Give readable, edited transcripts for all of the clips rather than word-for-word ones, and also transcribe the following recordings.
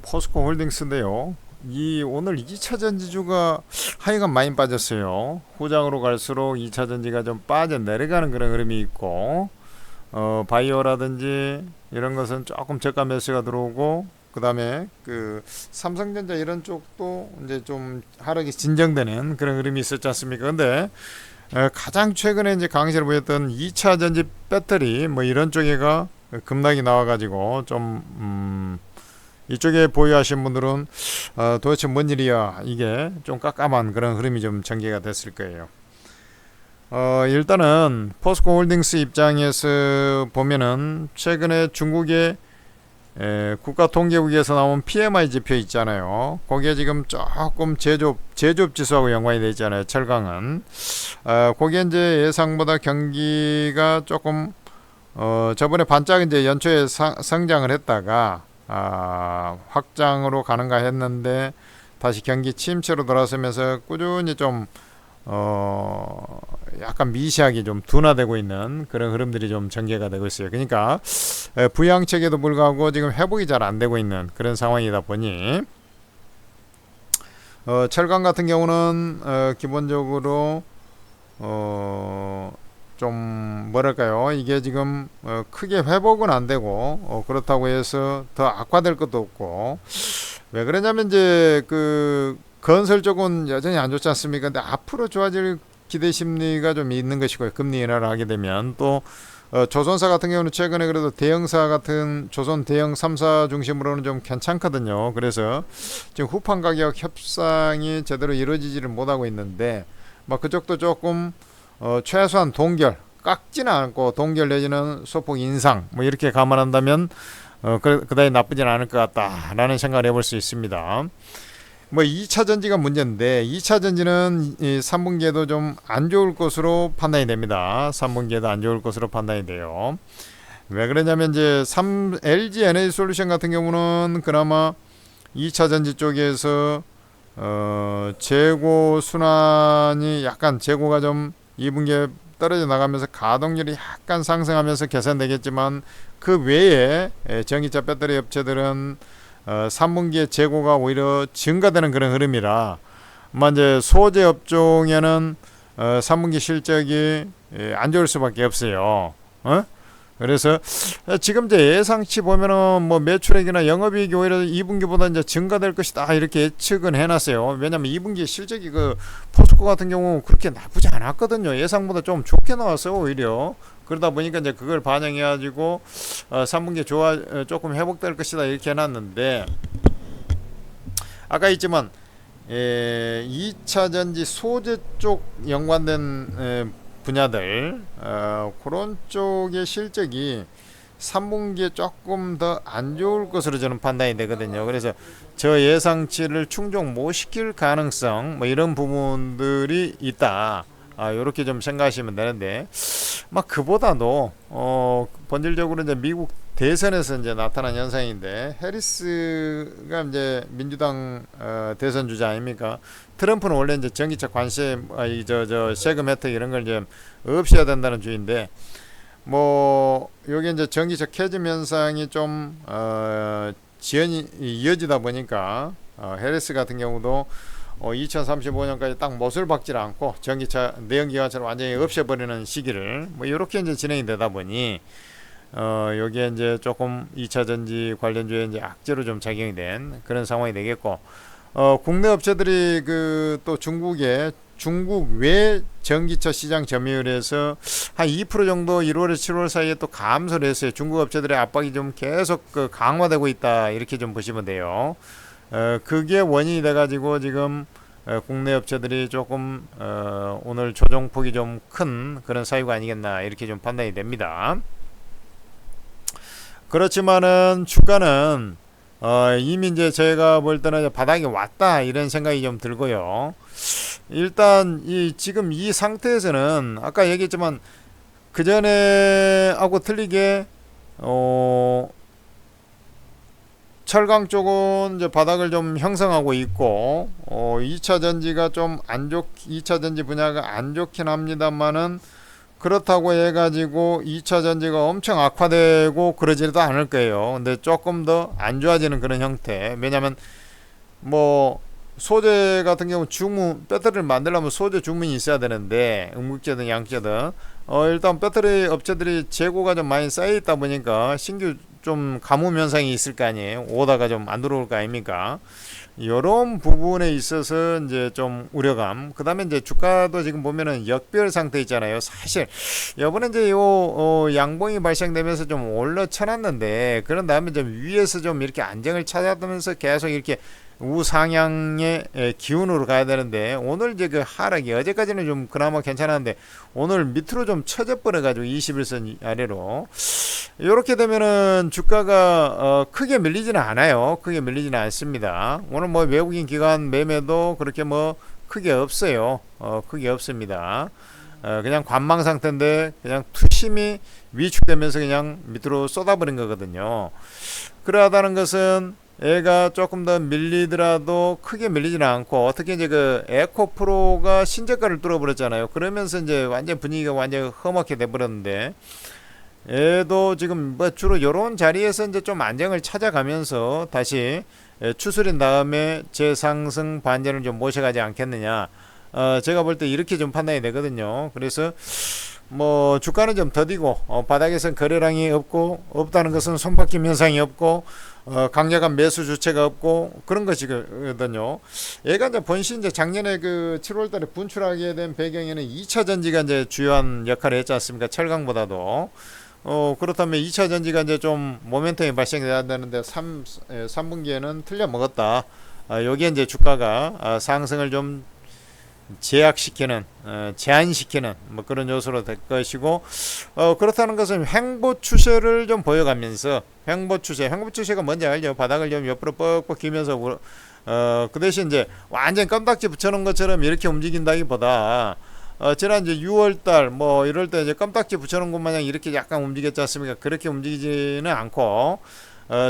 포스코 홀딩스인데요. 이 오늘 2차 전지주가 하여간 많이 빠졌어요. 후장으로 갈수록 2차 전지가 좀 빠져 내려가는 그런 흐름이 있고, 바이오라든지 이런 것은 조금 저가 매수가 들어오고, 그 다음에 그 삼성전자 이런 쪽도 이제 좀 하락이 진정되는 그런 흐름이 있었지 않습니까? 근데 가장 최근에 이제 강세를 보였던 2차 전지 배터리 뭐 이런 쪽에가 급락이 나와가지고 좀 이쪽에 보유하신 분들은 도대체 뭔 일이야, 이게 좀 깜깜한 그런 흐름이 좀 전개가 됐을 거예요. 일단은 포스코 홀딩스 입장에서 보면은 최근에 중국의 국가통계국에서 나온 PMI 지표 있잖아요. 거기에 지금 조금 제조업 지수하고 연관이 되어 있잖아요. 철강은 거기에 이제 예상보다 경기가 조금 저번에 반짝 이제 연초에 성장을 했다가 확장으로 가는가 했는데 다시 경기 침체로 돌아서면서 꾸준히 좀 약간 미시하게 좀 둔화되고 있는 그런 흐름들이 좀 전개가 되고 있어요. 그러니까 부양책에도 불구하고 지금 회복이 잘 안 되고 있는 그런 상황이다 보니 철강 같은 경우는 기본적으로 좀 뭐랄까요, 이게 지금 크게 회복은 안 되고 그렇다고 해서 더 악화될 것도 없고, 왜 그러냐면 이제 그 건설 쪽은 여전히 안 좋지 않습니까? 근데 앞으로 좋아질 기대 심리가 좀 있는 것이고요. 금리 인하를 하게 되면 또 조선사 같은 경우는 최근에 그래도 대형사 같은 조선 대형 3사 중심으로는 좀 괜찮거든요. 그래서 지금 후판 가격 협상이 제대로 이루어지지를 못하고 있는데 뭐 그쪽도 조금 최소한 동결, 깎지는 않고 동결 내지는 소폭 인상 뭐 이렇게 감안한다면 그다지 나쁘진 않을 것 같다라는 생각을 해볼 수 있습니다. 뭐 2차 전지가 문제인데 2차 전지는 이 3분기에도 좀 안 좋을 것으로 판단이 됩니다. 3분기에도 안 좋을 것으로 판단이 돼요. 왜 그러냐면 이제 LG 에너지 솔루션 같은 경우는 그나마 2차 전지 쪽에서 재고 순환이 약간 재고가 좀 2분기에 떨어져 나가면서 가동률이 약간 상승하면서 개선되겠지만 그 외에 전기차 배터리 업체들은 3분기에 재고가 오히려 증가되는 그런 흐름이라 이제 소재 업종에는 3분기 실적이 안 좋을 수밖에 없어요. 그래서 지금 이제 예상치 보면은 뭐 매출액이나 영업이익이 오히려 2분기보다 이제 증가될 것이다 이렇게 예측은 해놨어요. 왜냐면 2분기 실적이 그 포스코 같은 경우 그렇게 나쁘지 않았거든요. 예상보다 좀 좋게 나왔어요, 오히려. 그러다 보니까 이제 그걸 반영해가지고 3분기 조금 회복될 것이다 이렇게 해놨는데, 아까 있지만 2차 전지 소재 쪽 연관된 분야들 그런 쪽의 실적이 3분기에 조금 더 안 좋을 것으로 저는 판단이 되거든요. 그래서 저 예상치를 충족 못 시킬 가능성 뭐 이런 부분들이 있다. 이렇게 좀 생각하시면 되는데, 막 그보다도 본질적으로 이제 미국 대선에서 이제 나타난 현상인데, 해리스가 이제 민주당 대선 주자 아닙니까? 트럼프는 원래 이제 전기차 관세, 저 세금 혜택 이런 걸 이제 없애야 된다는 주의인데, 뭐 여기 이제 전기차 캐즘 현상이 좀 지연이 이어지다 보니까 해리스 같은 경우도 2035년까지 딱 못을 박질 않고 전기차 내연기관차를 완전히 없애버리는 시기를 뭐 이렇게 이제 진행이 되다 보니 여기에 이제 조금 2차 전지 관련주에 이제 악재로 좀 작용이 된 그런 상황이 되겠고, 국내 업체들이 그 또 중국 외 전기차 시장 점유율에서 한 2% 정도 1월에서 7월 사이에 또 감소를 했어요. 중국 업체들의 압박이 좀 계속 강화되고 있다 이렇게 좀 보시면 돼요. 그게 원인이 돼가지고 지금 국내 업체들이 조금 오늘 조정폭이 좀 큰 그런 사유가 아니겠나 이렇게 좀 판단이 됩니다. 그렇지만은 주가는 이미 이제 제가 볼 때는 바닥이 왔다 이런 생각이 좀 들고요. 일단 지금 이 상태에서는 아까 얘기했지만 그 전에 하고 틀리게 철강 쪽은 이제 바닥을 좀 형성하고 있고 2차 전지가 좀 안 2차 전지 분야가 안 좋긴 합니다만은 그렇다고 해가지고 2차 전지가 엄청 악화되고 그러지도 않을 거예요. 근데 조금 더 안 좋아지는 그런 형태. 왜냐면 뭐 소재 같은 경우 주문, 배터리를 만들려면 소재 주문이 있어야 되는데 음극재든 양극재든 일단 배터리 업체들이 재고가 좀 많이 쌓여 있다 보니까 신규 좀 가뭄 현상이 있을 거 아니에요. 오다가 좀 안 들어올 거 아닙니까? 이런 부분에 있어서 이제 좀 우려감. 그 다음에 이제 주가도 지금 보면은 역별 상태 있잖아요. 사실 이번에 이제 양봉이 발생되면서 좀 올라쳐놨는데 그런 다음에 좀 위에서 좀 이렇게 안정을 찾아가면서 계속 이렇게 우상향의 기운으로 가야 되는데 오늘 이제 그 하락이 어제까지는 좀 그나마 괜찮았는데 오늘 밑으로 좀 쳐져 버려 가지고 21선 아래로 이렇게 되면은 주가가 크게 밀리지는 않아요. 크게 밀리지는 않습니다. 오늘 뭐 외국인 기관 매매도 그렇게 뭐 크게 없어요. 크게 없습니다. 그냥 관망 상태인데 그냥 투심이 위축되면서 그냥 밑으로 쏟아버린 거거든요. 그러하다는 것은 얘가 조금 더 밀리더라도 크게 밀리지는 않고 어떻게 이제 그 에코프로가 신저가를 뚫어버렸잖아요. 그러면서 이제 완전 분위기가 완전 험하게 돼버렸는데 얘도 지금 뭐 주로 요런 자리에서 이제 좀 안정을 찾아가면서 다시 추스린 다음에 재상승 반전을 좀 모셔가지 않겠느냐. 제가 볼 때 이렇게 좀 판단이 되거든요. 그래서 뭐 주가는 좀 더디고 바닥에선 거래량이 없다는 것은 손바뀜 현상이 없고 강력한 매수 주체가 없고 그런 것이거든요. 얘가 이제 본신 이제 작년에 그 7월달에 분출하게 된 배경에는 2차 전지가 이제 주요한 역할을 했지 않습니까? 철강보다도. 그렇다면 2차 전지가 이제 좀 모멘텀이 발생해야 되는데 3분기에는 틀려 먹었다. 여기에 이제 주가가 상승을 좀 제약시키는 제한시키는 뭐 그런 요소로 될 것이고 그렇다는 것은 횡보 추세를 좀 보여가면서 횡보 추세가 뭔지 알죠? 바닥을 좀 옆으로 뻑뻑 기면서 그 대신 이제 완전 껌딱지 붙여놓은 것처럼 이렇게 움직인다기보다 지난 이제 6월달 뭐 이럴 때 이제 껌딱지 붙여놓은 것 마냥 이렇게 약간 움직였지 않습니까? 그렇게 움직이지는 않고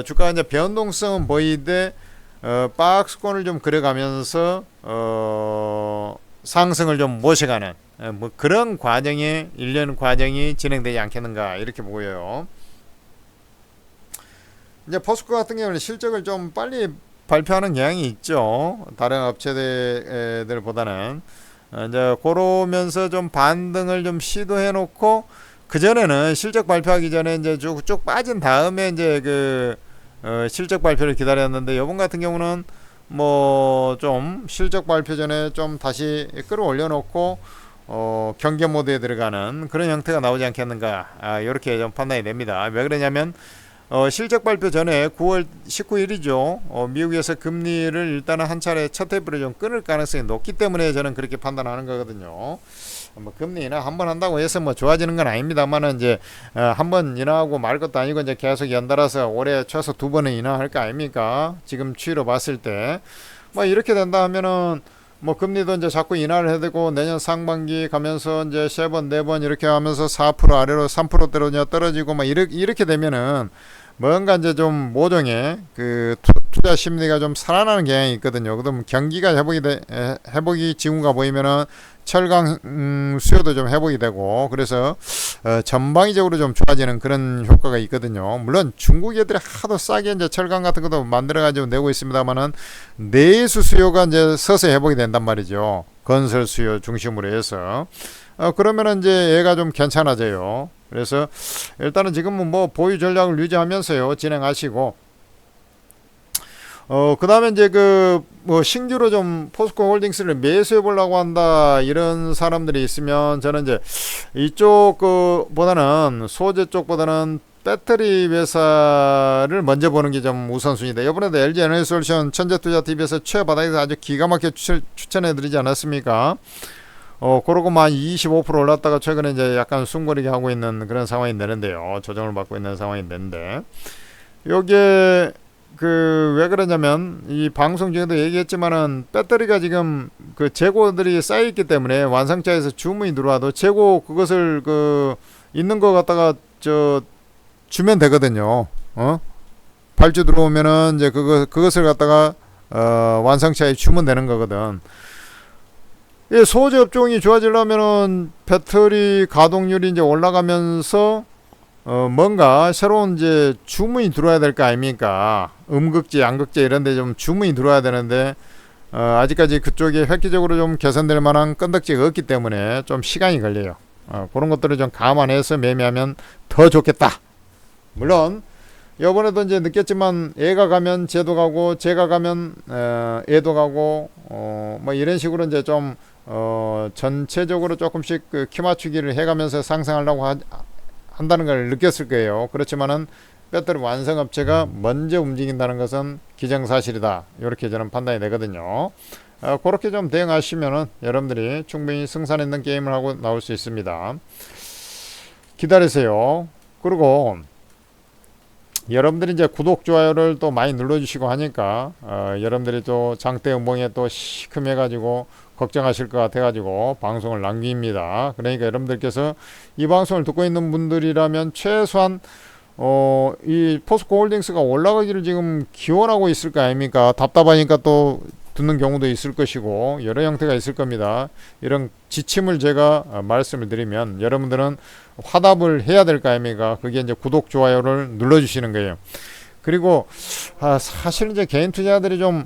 주가가 이제 변동성은 보이되 박스권을 좀 그려가면서 상승을 좀 모셔가는 뭐 그런 과정이 1년 과정이 진행되지 않겠는가 이렇게 보여요. 이제 포스코 같은 경우는 실적을 좀 빨리 발표하는 경향이 있죠. 다른 업체들보다는 이제 그러면서 좀 반등을 좀 시도해 놓고 그 전에는 실적 발표하기 전에 이제 쭉 빠진 다음에 이제 그 실적 발표를 기다렸는데 이번 같은 경우는 뭐 좀 실적 발표 전에 좀 다시 끌어올려 놓고 경계 모드에 들어가는 그런 형태가 나오지 않겠는가 이렇게 좀 판단이 됩니다. 왜 그러냐면 실적 발표 전에 9월 19일이죠. 미국에서 금리를 일단은 한 차례 첫 테이프를 좀 끊을 가능성이 높기 때문에 저는 그렇게 판단하는 거거든요. 뭐 금리 인하 한번 한다고 해서 뭐 좋아지는 건 아닙니다만은 이제 한번 인하하고 말 것도 아니고 이제 계속 연달아서 올해 최소 2번은 인하할 거 아닙니까? 지금 추이로 봤을 때 뭐 이렇게 된다 하면은 뭐 금리도 이제 자꾸 인하를 해야 되고 내년 상반기 가면서 이제 3번, 4번 이렇게 하면서 4% 아래로 3%대로 떨어지고 막 이렇게 되면은 뭔가 이제 좀 모종의 그 투자 심리가 좀 살아나는 경향이 있거든요. 그러면 경기가 회복이 징후가 보이면은 철강 수요도 좀 회복이 되고 그래서 전방위적으로 좀 좋아지는 그런 효과가 있거든요. 물론 중국 애들이 하도 싸게 이제 철강 같은 것도 만들어 가지고 내고 있습니다만은 내수 수요가 이제 서서히 회복이 된단 말이죠. 건설 수요 중심으로 해서 그러면은 이제 얘가 좀 괜찮아져요. 그래서 일단은 지금은 뭐 보유 전략을 유지하면서요 진행하시고 그 다음에 이제 뭐 신규로 좀 포스코 홀딩스를 매수해 보려고 한다 이런 사람들이 있으면 저는 이제 이쪽 보다는 소재 쪽보다는 배터리 회사를 먼저 보는 게 좀 우선순위다. 이번에도 LG 에너지솔루션 천재투자TV에서 최바닥에서 아주 기가 막히게 추천해 드리지 않았습니까? 그러고만 25% 올랐다가 최근에 이제 약간 숨고르게 하고 있는 그런 상황이 되는데요. 조정을 받고 있는 상황이 되는데 요게 왜 그러냐면 이 방송 중에도 얘기했지만은 배터리가 지금 그 재고들이 쌓여있기 때문에 완성차에서 주문이 들어와도 재고 그것을 있는 거 갖다가 주면 되거든요. 발주 들어오면은 이제 그것을 갖다가 완성차에 주면 되는 거거든. 이 소재 업종이 좋아지려면은 배터리 가동률이 이제 올라가면서 뭔가 새로운 이제 주문이 들어와야 될 거 아닙니까? 음극재, 양극재 이런 데 좀 주문이 들어와야 되는데 아직까지 그쪽에 획기적으로 좀 개선될 만한 건덕지가 없기 때문에 좀 시간이 걸려요. 그런 것들을 좀 감안해서 매매하면 더 좋겠다. 물론 요번에도 이제 느꼈지만 애가 가면 쟤도 가고 쟤가 가면 애도 가고 뭐 이런 식으로 이제 좀 전체적으로 조금씩 그 키 맞추기를 해가면서 상승하려고 한다는 걸 느꼈을 거예요. 그렇지만은 배터리 완성업체가 먼저 움직인다는 것은 기정사실이다. 이렇게 저는 판단이 되거든요. 그렇게 좀 대응하시면은 여러분들이 충분히 승산 있는 게임을 하고 나올 수 있습니다. 기다리세요. 그리고 여러분들이 이제 구독, 좋아요를 또 많이 눌러주시고 하니까 여러분들이 또 장대 음봉에 또 시큼해가지고 걱정하실 것 같아가지고 방송을 남깁니다. 그러니까 여러분들께서 이 방송을 듣고 있는 분들이라면 최소한 이 포스코홀딩스가 올라가기를 지금 기원하고 있을 거 아닙니까? 답답하니까 또 듣는 경우도 있을 것이고 여러 형태가 있을 겁니다. 이런 지침을 제가 말씀을 드리면 여러분들은 화답을 해야 될 거 아닙니까? 그게 이제 구독, 좋아요를 눌러주시는 거예요. 그리고 사실 이제 개인 투자자들이 좀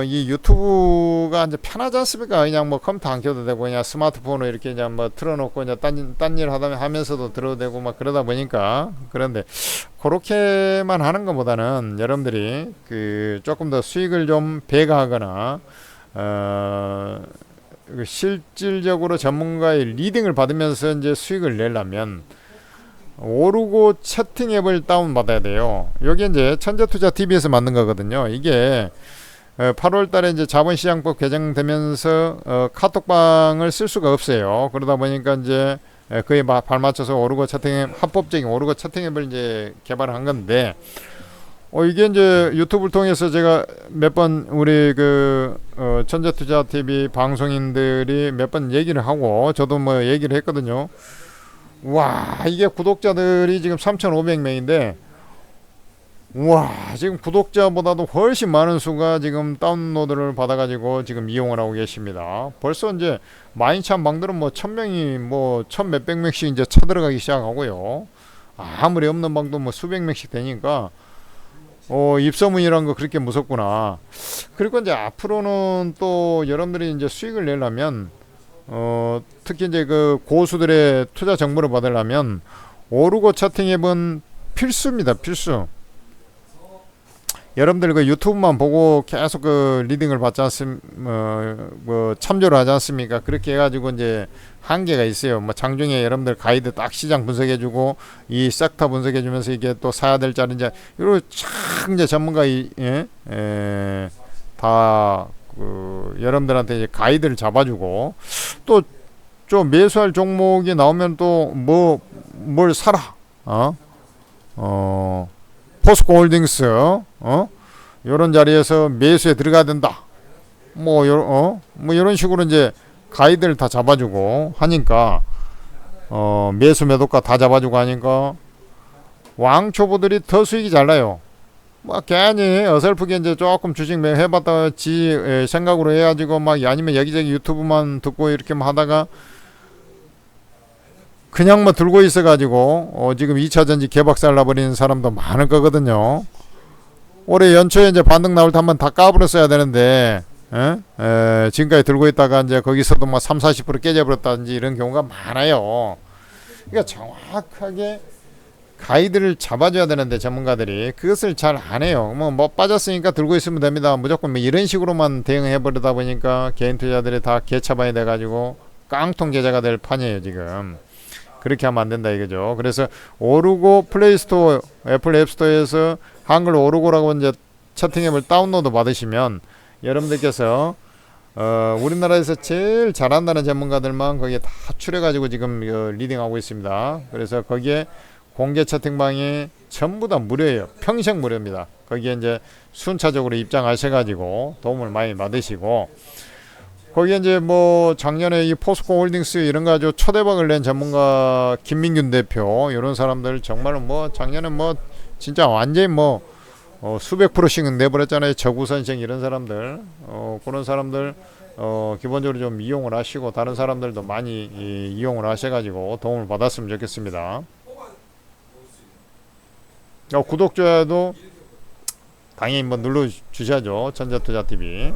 이 유튜브가 이제 편하지 않습니까? 그냥 뭐 컴퓨터 안 켜도 되고 그냥 스마트폰으로 이렇게 그냥 뭐 틀어놓고 그냥 딴 일 하면서도 들어도 되고 막 그러다 보니까 그런데 그렇게만 하는 것보다는 여러분들이 그 조금 더 수익을 좀 배가하거나 실질적으로 전문가의 리딩을 받으면서 이제 수익을 내려면 오르고 채팅 앱을 다운 받아야 돼요. 여기 이제 천재투자TV에서 만든 거거든요. 이게 8월 달에 이제 자본시장법 개정되면서 카톡방을 쓸 수가 없어요. 그러다 보니까 이제 그에 발맞춰서 오르고 채팅앱, 합법적인 오르고 채팅앱을 이제 개발한 건데, 이게 이제 유튜브를 통해서 제가 몇 번 우리 그 천재투자TV 방송인들이 몇 번 얘기를 하고 저도 뭐 얘기를 했거든요. 와, 이게 구독자들이 지금 3,500명인데 와, 지금 구독자보다도 훨씬 많은 수가 지금 다운로드를 받아가지고 지금 이용을 하고 계십니다. 벌써 이제 마인참 방들은 뭐 1,000명이 뭐 1,000몇백 명씩 이제 쳐들어가기 시작하고요. 아무리 없는 방도 뭐 수백 명씩 되니까 입소문이란 거 그렇게 무섭구나. 그리고 이제 앞으로는 또 여러분들이 이제 수익을 내려면 특히 이제 그 고수들의 투자 정보를 받으려면 오르고 차팅 앱은 필수입니다. 필수. 여러분들 그 유튜브만 보고 계속 그 리딩을 받지 참조를 하지 않습니까? 그렇게 해가지고 이제 한계가 있어요. 뭐 장중에 여러분들 가이드 딱 시장 분석해주고 이 섹터 분석해주면서 이게 또 사야 될 자리인지 이런 참 이제 전문가 다 여러분들한테 이제 가이드를 잡아주고 또 좀 매수할 종목이 나오면 또 뭘 사라. 포스코홀딩스 요런 자리에서 매수에 들어가야 된다. 뭐 이런 식으로 이제 가이드를 다 잡아주고 하니까 매수 매도가 다 잡아주고 하니까 왕초보들이 더 수익이 잘 나요. 뭐 괜히 어설프게 이제 조금 주식 해봤다가 지 생각으로 해가지고 막 아니면 여기저기 유튜브만 듣고 이렇게 하다가 그냥 뭐 들고 있어가지고 지금 2차전지 개박살 나버리는 사람도 많을 거거든요. 올해 연초에 이제 반등 나올 때 한번 다 까버렸어야 되는데 지금까지 들고 있다가 이제 거기서도 뭐 30-40% 깨져버렸다든지 이런 경우가 많아요. 그러니까 정확하게 가이드를 잡아줘야 되는데 전문가들이 그것을 잘 안 해요. 뭐 빠졌으니까 들고 있으면 됩니다. 무조건 뭐 이런 식으로만 대응해버리다 보니까 개인 투자들이 다 개차반이 돼가지고 깡통 계좌가 될 판이에요 지금. 그렇게 하면 안 된다 이거죠. 그래서 오르고 플레이스토어, 애플 앱스토어에서 한글 오르고라고 이제 채팅앱을 다운로드 받으시면 여러분들께서 우리나라에서 제일 잘한다는 전문가들만 거기에 다 추려가지고 지금 리딩하고 있습니다. 그래서 거기에 공개 채팅방이 전부 다 무료예요. 평생 무료입니다. 거기에 이제 순차적으로 입장하셔가지고 도움을 많이 받으시고 거기에 이제 뭐 작년에 이 포스코 홀딩스 이런 거 가지고 초대박을 낸 전문가 김민균 대표 이런 사람들 정말 뭐 작년에 뭐 진짜 완전히 뭐 수백 %씩 내버렸잖아요. 저구선생 이런 사람들 그런 사람들 기본적으로 좀 이용을 하시고 다른 사람들도 많이 이용을 하셔가지고 도움을 받았으면 좋겠습니다. 구독, 좋아요도 당연히 눌러 주셔야죠. 천재투자TV.